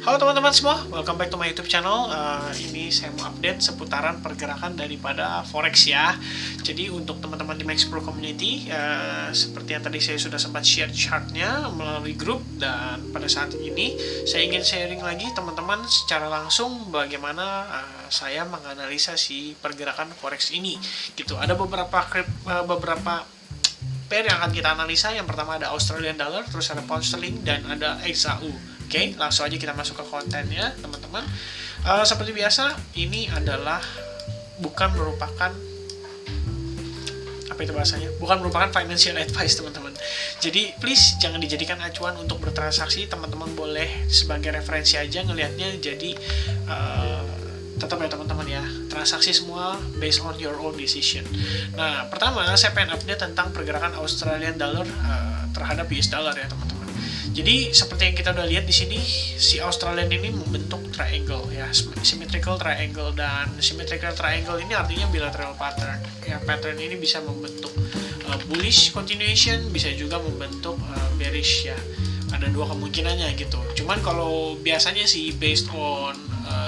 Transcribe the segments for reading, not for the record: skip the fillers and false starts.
Halo teman-teman semua, welcome back to my YouTube channel. Ini saya mau update seputaran pergerakan daripada forex ya. Jadi untuk teman-teman di Max Pro Community, seperti yang tadi saya sudah sempat share chartnya melalui grup, dan pada saat ini saya ingin sharing lagi teman-teman secara langsung bagaimana saya menganalisa si pergerakan forex ini. Gitu. Ada beberapa pair yang akan kita analisa. Yang pertama ada Australian Dollar, terus ada Pound Sterling, dan ada XAU. Oke, langsung aja kita masuk ke kontennya, teman-teman. Seperti biasa, ini adalah bukan merupakan bukan merupakan financial advice, teman-teman. Jadi please jangan dijadikan acuan untuk bertransaksi. Teman-teman boleh sebagai referensi aja ngelihatnya. Jadi tetap ya teman-teman ya, transaksi semua based on your own decision. Nah, pertama saya pengen update tentang pergerakan Australian Dollar terhadap US Dollar ya teman-teman. Jadi seperti yang kita udah lihat di sini, si Australian ini membentuk triangle ya, symmetrical triangle, dan symmetrical triangle ini artinya bilateral pattern. Ya, pattern ini bisa membentuk bullish continuation, bisa juga membentuk bearish ya. Ada dua kemungkinannya gitu. Cuman kalau biasanya sih based on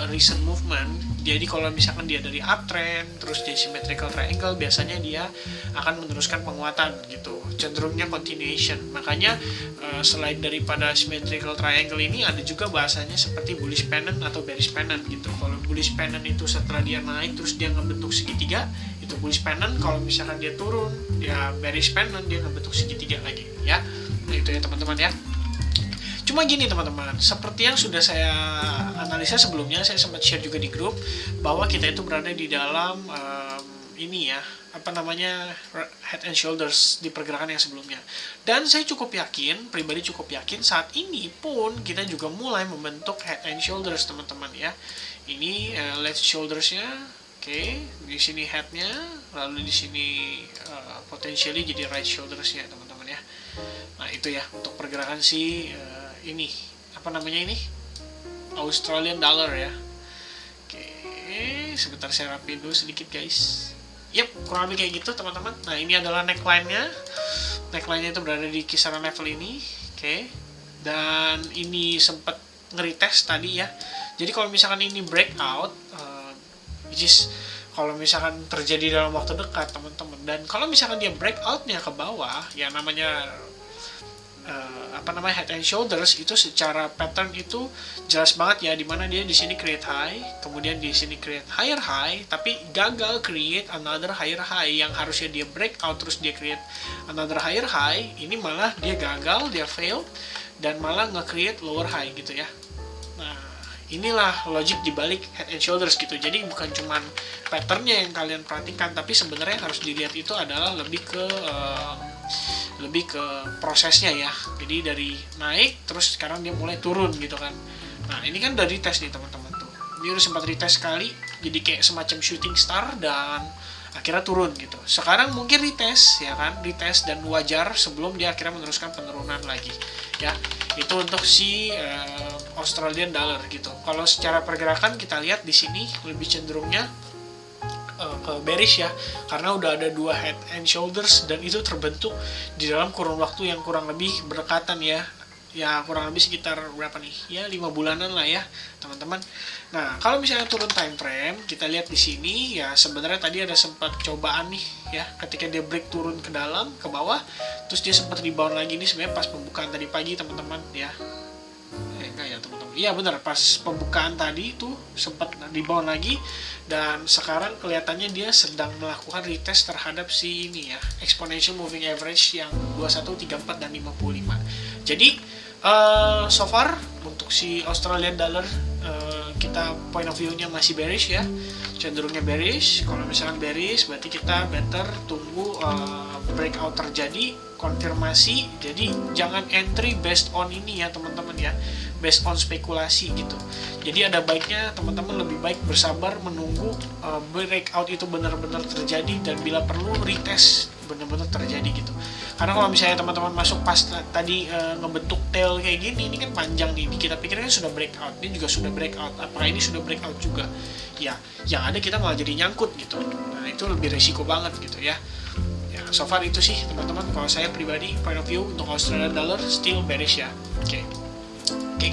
recent movement, jadi kalau misalkan dia dari uptrend terus dia symmetrical triangle, biasanya dia akan meneruskan penguatan gitu, cenderungnya continuation. Makanya selain daripada symmetrical triangle ini, ada juga bahasanya seperti bullish pennant atau bearish pennant gitu. Kalau bullish pennant itu setelah dia naik terus dia ngebentuk segitiga, itu bullish pennant. Kalau misalkan dia turun, ya bearish pennant, dia ngebentuk segitiga lagi ya. Nah itu ya teman-teman ya. Cuma gini teman-teman, seperti yang sudah saya analisa sebelumnya, saya sempat share juga di grup bahwa kita itu berada di dalam ini ya, head and shoulders di pergerakan yang sebelumnya. Dan saya pribadi cukup yakin saat ini pun kita juga mulai membentuk head and shoulders teman-teman ya. Ini left shouldersnya, oke, di sini headnya, lalu di sini potentially jadi right shouldersnya teman-teman ya. Nah itu ya untuk pergerakan ini Australian Dollar ya. Oke, sebentar saya rapiin dulu sedikit guys. Yep, kurang lebih kayak gitu teman-teman. Nah ini adalah neckline-nya. Neckline-nya itu berada di kisaran level ini. Oke, dan ini sempat nge-retest tadi ya. Jadi kalau misalkan ini breakout, which is kalau misalkan terjadi dalam waktu dekat teman-teman, dan kalau misalkan dia breakoutnya ke bawah, ya namanya head and shoulders, itu secara pattern itu jelas banget ya, dimana dia di sini create high, kemudian di sini create higher high, tapi gagal create another higher high. Yang harusnya dia breakout terus dia create another higher high, ini malah dia gagal, dia fail, dan malah nge-create lower high gitu ya. Nah inilah logic dibalik head and shoulders gitu. Jadi bukan cuman patternnya yang kalian perhatikan, tapi sebenarnya yang harus dilihat itu adalah lebih ke prosesnya ya. Jadi dari naik terus sekarang dia mulai turun gitu kan. Nah ini kan udah retest nih teman-teman tuh. Dia udah sempat retest sekali, jadi kayak semacam shooting star dan akhirnya turun gitu. Sekarang mungkin retest ya kan, retest dan wajar sebelum dia akhirnya meneruskan penurunan lagi ya. Itu untuk si Australian Dollar gitu. Kalau secara pergerakan kita lihat di sini lebih cenderungnya ke bearish ya, karena udah ada dua head and shoulders dan itu terbentuk di dalam kurun waktu yang kurang lebih berdekatan ya, kurang lebih sekitar berapa nih ya, 5 bulanan lah ya teman-teman. Nah kalau misalnya turun time frame, kita lihat di sini ya, sebenarnya tadi ada sempat cobaan nih ya, ketika dia break turun ke dalam ke bawah, terus dia sempat rebound lagi nih sebenarnya pas pembukaan tadi pagi teman-teman ya. Enggak ya teman-teman, iya benar, pas pembukaan tadi itu sempat rebound lagi, dan sekarang kelihatannya dia sedang melakukan retest terhadap si ini ya, exponential moving average yang 21, 34, dan 55. Jadi so far untuk si Australian Dollar kita point of view-nya masih bearish ya, cenderungnya bearish. Kalau misalkan bearish berarti kita better tunggu breakout terjadi, konfirmasi. Jadi jangan entry based on ini ya teman-teman ya, based on spekulasi gitu. Jadi ada baiknya teman-teman lebih baik bersabar menunggu breakout itu benar-benar terjadi, dan bila perlu retest benar-benar terjadi gitu. Karena kalau misalnya teman-teman masuk pas tadi ngebentuk tail kayak gini, ini kan panjang nih, kita pikirnya sudah breakout, ini juga sudah breakout, apakah ini sudah breakout juga ya, yang ada kita malah jadi nyangkut gitu. Nah itu lebih resiko banget gitu ya. So far itu sih teman-teman, kalau saya pribadi point of view untuk Australian Dollar still bearish ya. Oke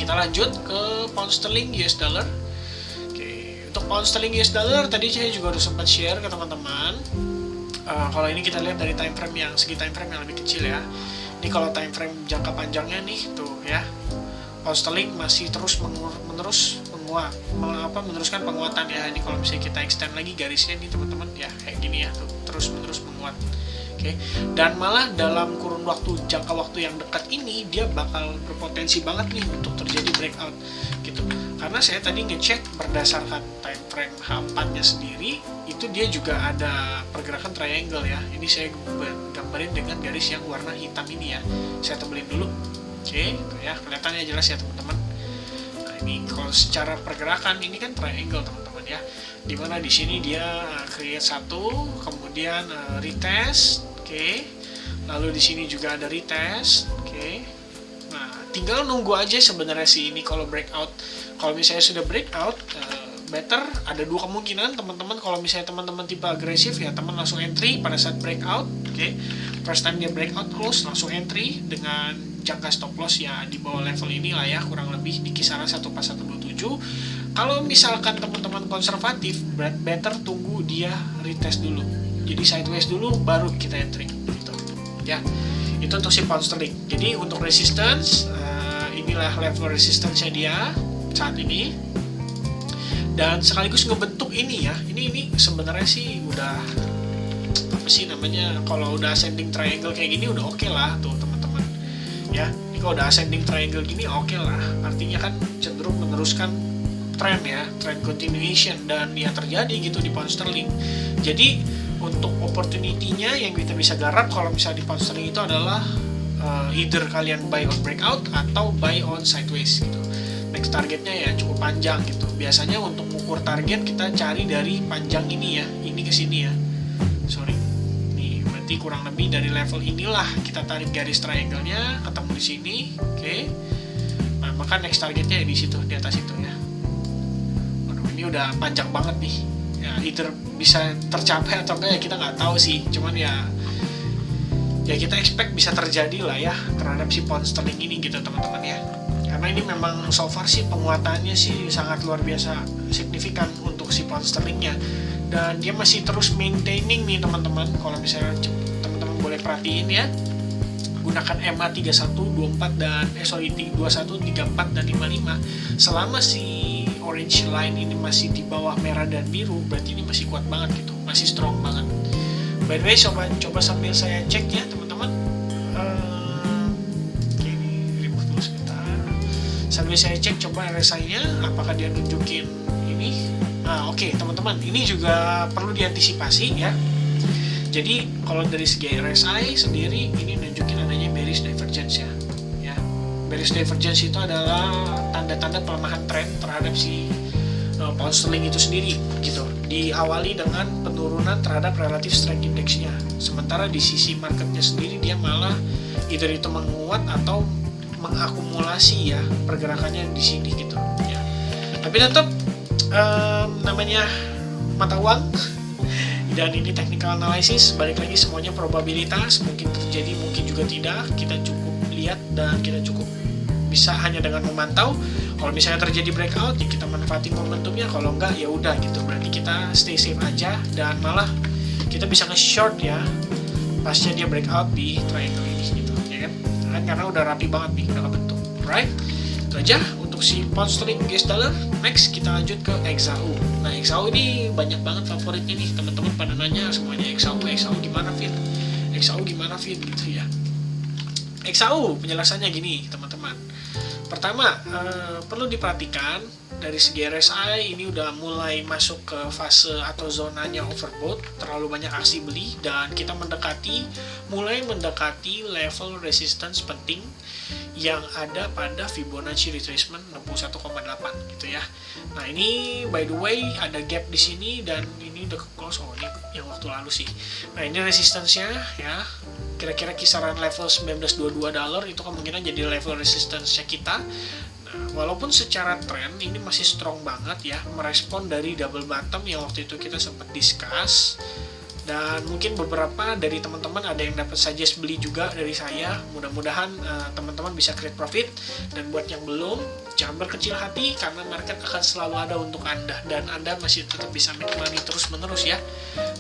kita lanjut ke pound sterling US dollar. Oke, untuk pound sterling US dollar tadi saya juga udah sempat share ke teman-teman. Kalau ini kita lihat dari time frame yang segi time frame yang lebih kecil ya. Ini kalau time frame jangka panjangnya nih tuh ya, pound sterling masih terus meneruskan penguatan ya. Ini kalau misalnya kita extend lagi garisnya nih teman-teman ya, kayak gini ya tuh, terus menerus menguat. Oke. Dan malah dalam kurun jangka waktu yang dekat ini dia bakal berpotensi banget nih untuk terjadi breakout gitu. Karena saya tadi ngecek berdasarkan time frame H4-nya sendiri, itu dia juga ada pergerakan triangle ya. Ini saya gambarin dengan garis yang warna hitam ini ya. Saya tebelin dulu. Oke, ya kelihatannya jelas ya teman-teman. Nah, ini kalau secara pergerakan ini kan triangle teman-teman ya. Dimana di sini dia create satu, kemudian retest, oke. Lalu di sini juga ada retest, oke. Nah, tinggal nunggu aja sebenarnya sih ini kalau breakout. Kalau misalnya sudah breakout, better ada dua kemungkinan teman-teman. Kalau misalnya teman-teman tipe agresif ya teman langsung entry pada saat breakout, oke. First time dia breakout close langsung entry dengan jangka stop loss ya di bawah level ini lah ya, kurang lebih di kisaran 14127. Kalau misalkan teman-teman konservatif, better tunggu dia retest dulu. Jadi sideways dulu baru kita entry gitu. Ya. Itu untuk si pound sterling. Jadi untuk resistance inilah level resistance-nya dia saat ini. Dan sekaligus ngebentuk ini ya. Ini sebenarnya sih udah apa sih namanya, kalau udah ascending triangle kayak gini udah oke lah tuh teman-teman. Ya, ini kalau udah ascending triangle gini oke lah. Artinya kan cenderung meneruskan trend ya, trend continuation, dan ya terjadi gitu di pound sterling. Jadi untuk opportunity-nya yang kita bisa garap kalau misalnya di pound sterling itu adalah either kalian buy on breakout atau buy on sideways gitu. Next targetnya ya cukup panjang gitu. Biasanya untuk mengukur target kita cari dari panjang ini ya, ini ke sini ya. Sorry. Nih, berarti kurang lebih dari level inilah kita tarik garis triangle-nya, ketemu di sini. Oke. Nah, maka next targetnya di situ, di atas itu ya. Waduh, ini udah panjang banget nih. Ya, either bisa tercapai atau enggak ya kita nggak tahu sih. Cuman ya kita expect bisa terjadi lah ya terhadap si pound sterling ini gitu teman-teman ya. Karena ini memang so far sih penguatannya sih sangat luar biasa signifikan untuk si pound sterlingnya, dan dia masih terus maintaining nih teman-teman. Kalau misalnya teman-teman boleh perhatiin ya, gunakan MA 3124 dan 21 34 dan 55. Selama si orange line ini masih di bawah merah dan biru, berarti ini masih kuat banget gitu, masih strong banget. By the way, coba sambil saya cek ya teman-teman. Sambil saya cek coba RSI-nya apakah dia nunjukin ini. Oke, teman-teman, ini juga perlu diantisipasi ya. Jadi kalau dari segi RSI sendiri ini nunjukin adanya bearish divergence ya. Bearish divergence itu adalah tanda-tanda pelemahan tren terhadap si pound sterling itu sendiri gitu. Diawali dengan penurunan terhadap relative strength index-nya. Sementara di sisi marketnya sendiri dia malah either itu menguat atau mengakumulasi ya pergerakannya di sini gitu ya. Tapi tetap namanya mata uang dan ini technical analysis, balik lagi semuanya probabilitas, mungkin terjadi mungkin juga tidak. Kita cukup lihat dan kita cukup bisa hanya dengan memantau. Kalau misalnya terjadi breakout ya kita manfaatin momentumnya, kalau enggak ya udah gitu, berarti kita stay safe aja dan malah kita bisa nge-short ya pasca dia breakout di triangle ini gitu ya kan. Karena udah rapi banget nih udah kebentuk. Alright, itu aja untuk si pound sterling US dollar. Next kita lanjut ke XAU. Nah, XAU ini banyak banget favoritnya nih teman-teman, pada nanya semuanya XAU gimana Fit? XAU gimana Fit gitu ya. XAU penjelasannya gini teman-teman. Pertama, perlu diperhatikan dari segi RSI ini udah mulai masuk ke fase atau zonanya overbought, terlalu banyak aksi beli dan kita mulai mendekati level resistance penting yang ada pada Fibonacci retracement 61,8 gitu ya. Nah, ini by the way ada gap di sini dan ini udah close. Oh, ini yang waktu lalu sih. Nah, ini resistance-nya ya. Kira-kira kisaran level $19.22 itu kemungkinan jadi level resistance-nya kita. Nah, walaupun secara tren ini masih strong banget ya, merespon dari double bottom yang waktu itu kita sempat discuss, Dan mungkin beberapa dari teman-teman ada yang dapat suggest beli juga dari saya. Mudah-mudahan teman-teman bisa create profit. Dan buat yang belum, jangan berkecil hati karena market akan selalu ada untuk Anda, dan Anda masih tetap bisa make money terus-menerus ya.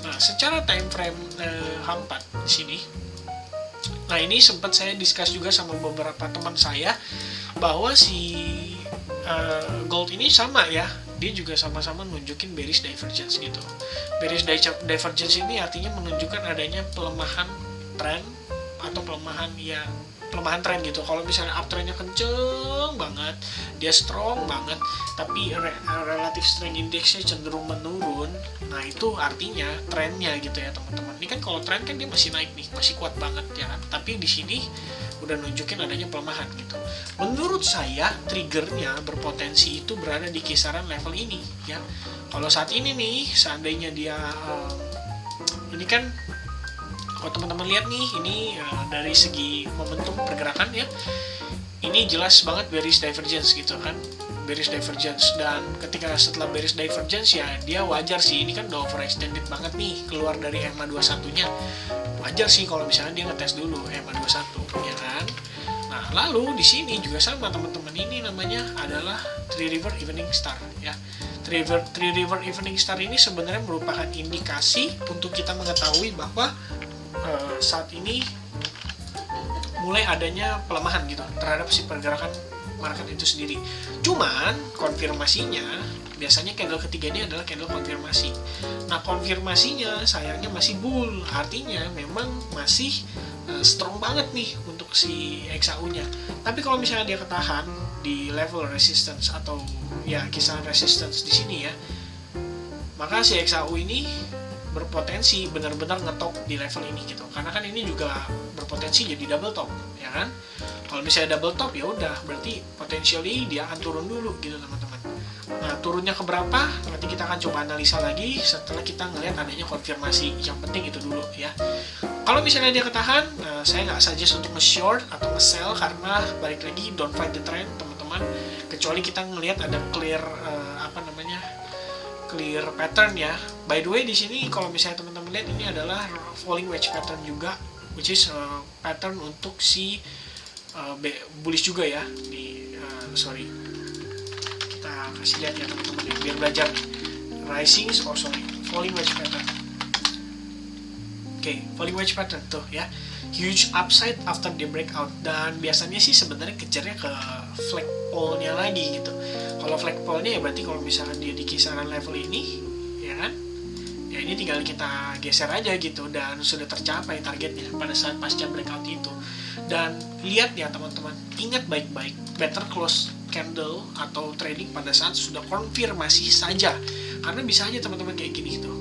Nah, secara time frame H4 di sini. Nah, ini sempat saya discuss juga sama beberapa teman saya bahwa si gold ini sama ya, dia juga sama-sama nunjukin bearish divergence gitu. Bearish divergence ini artinya menunjukkan adanya pelemahan tren atau pelemahan tren gitu. Kalau misalnya uptrendnya kenceng banget, dia strong banget, tapi relative strength indexnya cenderung menurun, nah itu artinya trennya gitu ya teman-teman. Ini kan kalau tren kan dia masih naik nih, masih kuat banget ya kan, tapi di sini udah nunjukin adanya pelemahan gitu. Menurut saya triggernya berpotensi itu berada di kisaran level ini ya. Kalau saat ini nih, seandainya dia ini kan kalau teman-teman lihat nih, ini dari segi momentum pergerakan ya, ini jelas banget bearish divergence gitu kan, bearish divergence. Dan ketika setelah bearish divergence ya dia wajar sih, ini kan udah overextended banget nih keluar dari EMA 21 nya, wajar sih kalau misalnya dia ngetes dulu EMA 21 ya kan. Nah, lalu di sini juga sama teman-teman, ini namanya adalah Three River Evening Star ya. Three River Evening Star ini sebenarnya merupakan indikasi untuk kita mengetahui bahwa saat ini mulai adanya pelemahan gitu terhadap si pergerakan market itu sendiri. Cuman konfirmasinya biasanya candle ketiga ini adalah candle konfirmasi. Nah, konfirmasinya sayangnya masih bull, artinya memang masih strong banget nih untuk si XAU-nya. Tapi kalau misalnya dia ketahan di level resistance atau ya kisaran resistance di sini ya, maka si XAU ini berpotensi benar-benar ngetop di level ini gitu. Karena kan ini juga berpotensi jadi double top ya kan. Kalau misalnya double top ya udah berarti potentially dia akan turun dulu gitu teman-teman. Nah, turunnya ke berapa nanti kita akan coba analisa lagi setelah kita ngelihat adanya konfirmasi. Yang penting itu dulu ya. Kalau misalnya dia ketahan, saya nggak suggest untuk nge-short atau nge-sell karena balik lagi don't fight the trend teman-teman, kecuali kita ngelihat ada clear clear pattern ya. By the way di sini kalau misalnya teman-teman lihat, ini adalah falling wedge pattern juga, which is pattern untuk si bullish juga ya. Kita kasih lihat ya teman-teman ya, biar belajar falling wedge pattern. Oke, falling wedge pattern tuh ya, huge upside after the breakout, dan biasanya sih sebenarnya kejarnya ke flagpole-nya lagi gitu. Kalau flagpole-nya ya berarti kalau misalkan dia di kisaran level ini ya kan, ya ini tinggal kita geser aja gitu, dan sudah tercapai targetnya pada saat pasca breakout itu. Dan lihat ya teman-teman, ingat baik-baik, better close candle atau trading pada saat sudah konfirmasi saja, karena bisa aja teman-teman kayak gini tuh,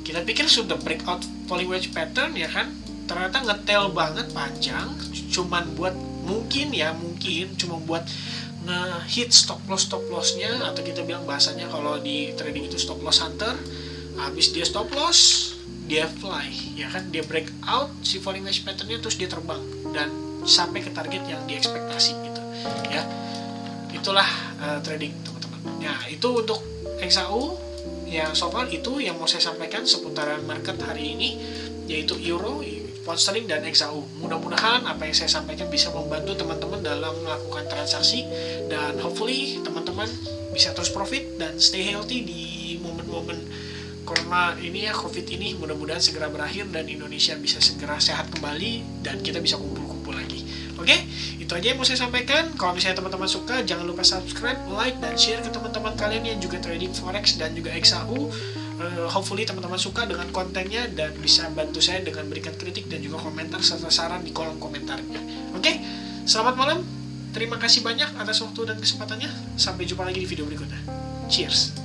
kita pikir sudah breakout falling wedge pattern ya kan, ternyata ngetel banget panjang, cuman buat mungkin cuma buat nge-hit stop loss-nya, atau kita bilang bahasanya kalau di trading itu stop loss hunter. Habis dia stop loss, dia fly ya kan, dia break out si falling wedge patternnya, terus dia terbang dan sampai ke target yang diekspektasi gitu ya. Itulah trading teman-teman ya. Itu untuk XAU ya, so far itu yang mau saya sampaikan seputaran market hari ini, yaitu euro, pound sterling, dan XAU. Mudah-mudahan apa yang saya sampaikan bisa membantu teman-teman dalam melakukan transaksi, dan hopefully teman-teman bisa terus profit dan stay healthy di momen-momen corona ini ya, COVID ini. Mudah-mudahan segera berakhir dan Indonesia bisa segera sehat kembali dan kita bisa kumpul-kumpul lagi. Oke, itu aja yang mau saya sampaikan. Kalau misalnya teman-teman suka, jangan lupa subscribe, like, dan share ke teman-teman kalian yang juga trading forex dan juga XAU. Hopefully teman-teman suka dengan kontennya dan bisa bantu saya dengan berikan kritik dan juga komentar serta saran di kolom komentarnya. Oke, selamat malam. Terima kasih banyak atas waktu dan kesempatannya. Sampai jumpa lagi di video berikutnya. Cheers.